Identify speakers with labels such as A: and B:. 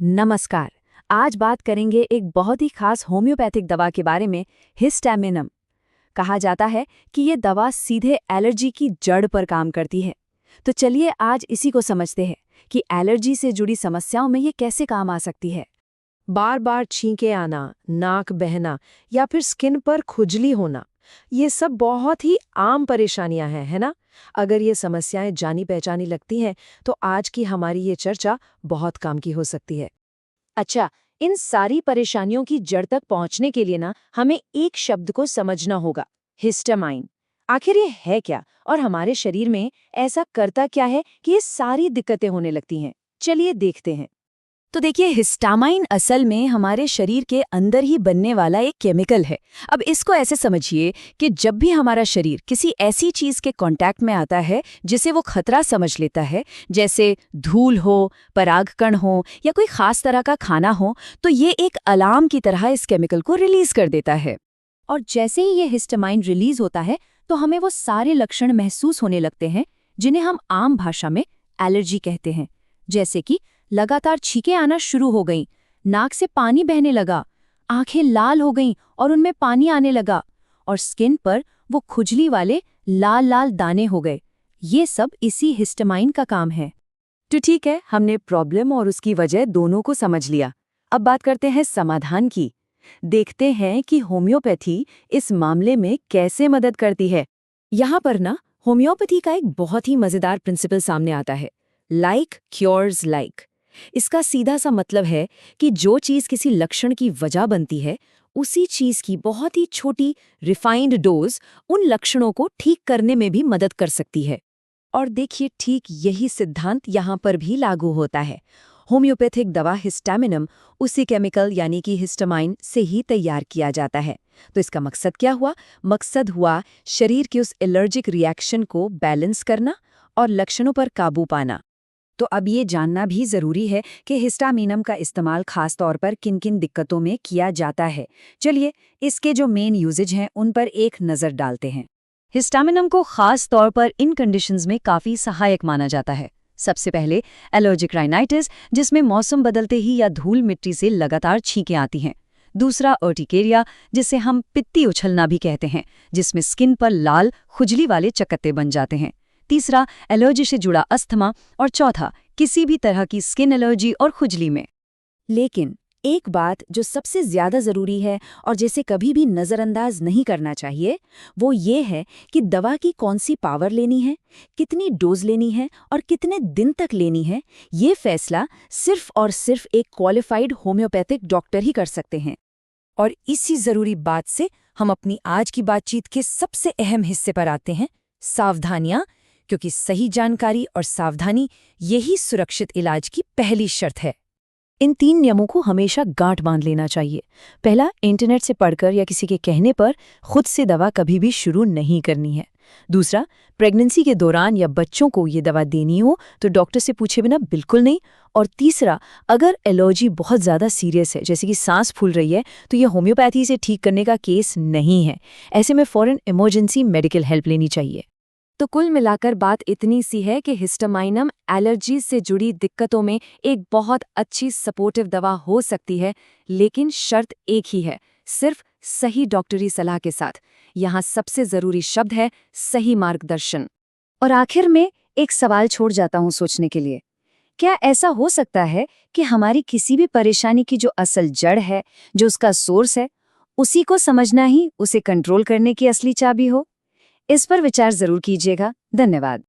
A: नमस्कार। आज बात करेंगे एक बहुत ही खास होम्योपैथिक दवा के बारे में, हिस्टैमिनम। कहा जाता है कि ये दवा सीधे एलर्जी की जड़ पर काम करती है। तो चलिए आज इसी को समझते हैं कि एलर्जी से जुड़ी समस्याओं में ये कैसे काम आ सकती है।
B: बार बार छींके आना, नाक बहना या फिर स्किन पर खुजली होना, ये सब बहुत ही आम परेशानियां हैं, है ना? अगर ये समस्याएं जानी पहचानी लगती हैं, तो आज की हमारी ये चर्चा बहुत काम की हो सकती है।
A: अच्छा, इन सारी परेशानियों की जड़ तक पहुंचने के लिए ना हमें एक शब्द को समझना होगा, हिस्टामाइन। आखिर ये है क्या और हमारे शरीर में ऐसा करता क्या है कि ये सारी दिक्कतें होने लगती हैं? चलिए देखते हैं। तो देखिए, हिस्टामाइन असल में हमारे शरीर के अंदर ही बनने वाला एक केमिकल है। अब इसको ऐसे समझिए कि जब भी हमारा शरीर किसी ऐसी चीज के कांटेक्ट में आता है जिसे वो खतरा समझ लेता है, जैसे धूल हो, परागकण हो या कोई खास तरह का खाना हो, तो ये एक अलार्म की तरह इस केमिकल को रिलीज कर देता है। और जैसे ही ये हिस्टामाइन रिलीज होता है तो हमें वो सारे लक्षण महसूस होने लगते हैं जिन्हें हम आम भाषा में एलर्जी कहते हैं। जैसे कि लगातार छींकें आना शुरू हो गईं, नाक से पानी बहने लगा, आंखें लाल हो गईं और उनमें पानी आने लगा, और स्किन पर वो खुजली वाले लाल लाल दाने हो गए। ये सब इसी हिस्टामाइन का काम है। तो ठीक है, हमने प्रॉब्लम और उसकी वजह दोनों को समझ लिया। अब बात करते हैं समाधान की। देखते हैं कि होम्योपैथी इस मामले में कैसे मदद करती है। यहाँ पर ना होम्योपैथी का एक बहुत ही मजेदार प्रिंसिपल सामने आता है, लाइक क्योर्स लाइक। इसका सीधा सा मतलब है कि जो चीज किसी लक्षण की वजह बनती है, उसी चीज की बहुत ही छोटी रिफाइंड डोज उन लक्षणों को ठीक करने में भी मदद कर सकती है। और देखिए, ठीक यही सिद्धांत यहाँ पर भी लागू होता है। होम्योपैथिक दवा हिस्टामिनम उसी केमिकल यानी कि हिस्टामाइन से ही तैयार किया जाता है। तो इसका मकसद क्या हुआ? मकसद हुआ शरीर के उस एलर्जिक रिएक्शन को बैलेंस करना और लक्षणों पर काबू पाना। तो अब ये जानना भी जरूरी है कि हिस्टामिनम का इस्तेमाल खास तौर पर किन किन दिक्कतों में किया जाता है। चलिए, इसके जो मेन यूजेज हैं उन पर एक नज़र डालते हैं। हिस्टामिनम को खास तौर पर इन कंडीशंस में काफ़ी सहायक माना जाता है। सबसे पहले एलर्जिक राइनाइटिस, जिसमें मौसम बदलते ही या धूल मिट्टी से लगातार छींकें आती हैं। दूसरा अर्टिकेरिया, जिसे हम पित्ती उछलना भी कहते हैं, जिसमें स्किन पर लाल खुजली वाले चकत्ते बन जाते हैं। तीसरा एलर्जी से जुड़ा अस्थमा, और चौथा किसी भी तरह की स्किन एलर्जी और खुजली में। लेकिन एक बात जो सबसे ज्यादा जरूरी है और जिसे कभी भी नजरअंदाज नहीं करना चाहिए, वो ये है कि दवा की कौन सी पावर लेनी है, कितनी डोज लेनी है और कितने दिन तक लेनी है, ये फैसला सिर्फ और सिर्फ एक क्वालिफाइड होम्योपैथिक डॉक्टर ही कर सकते हैं। और इसी जरूरी बात से हम अपनी आज की बातचीत के सबसे अहम हिस्से पर आते हैं, सावधानियां। क्योंकि सही जानकारी और सावधानी यही सुरक्षित इलाज की पहली शर्त है। इन 3 नियमों को हमेशा गांठ बांध लेना चाहिए। पहला, इंटरनेट से पढ़कर या किसी के कहने पर खुद से दवा कभी भी शुरू नहीं करनी है। दूसरा, प्रेगनेंसी के दौरान या बच्चों को ये दवा देनी हो तो डॉक्टर से पूछे बिना बिल्कुल नहीं। और तीसरा, अगर एलर्जी बहुत ज़्यादा सीरियस है, जैसे कि सांस फूल रही है, तो ये होम्योपैथी से ठीक करने का केस नहीं है। ऐसे में फौरन इमरजेंसी मेडिकल हेल्प लेनी चाहिए। तो कुल मिलाकर बात इतनी सी है कि हिस्टामाइनम एलर्जी से जुड़ी दिक्कतों में एक बहुत अच्छी सपोर्टिव दवा हो सकती है, लेकिन शर्त एक ही है, सिर्फ सही डॉक्टरी सलाह के साथ। यहाँ सबसे जरूरी शब्द है सही मार्गदर्शन। और आखिर में एक सवाल छोड़ जाता हूँ सोचने के लिए। क्या ऐसा हो सकता है कि हमारी किसी भी परेशानी की जो असल जड़ है, जो उसका सोर्स है, उसी को समझना ही उसे कंट्रोल करने की असली चाबी हो? इस पर विचार जरूर कीजिएगा। धन्यवाद।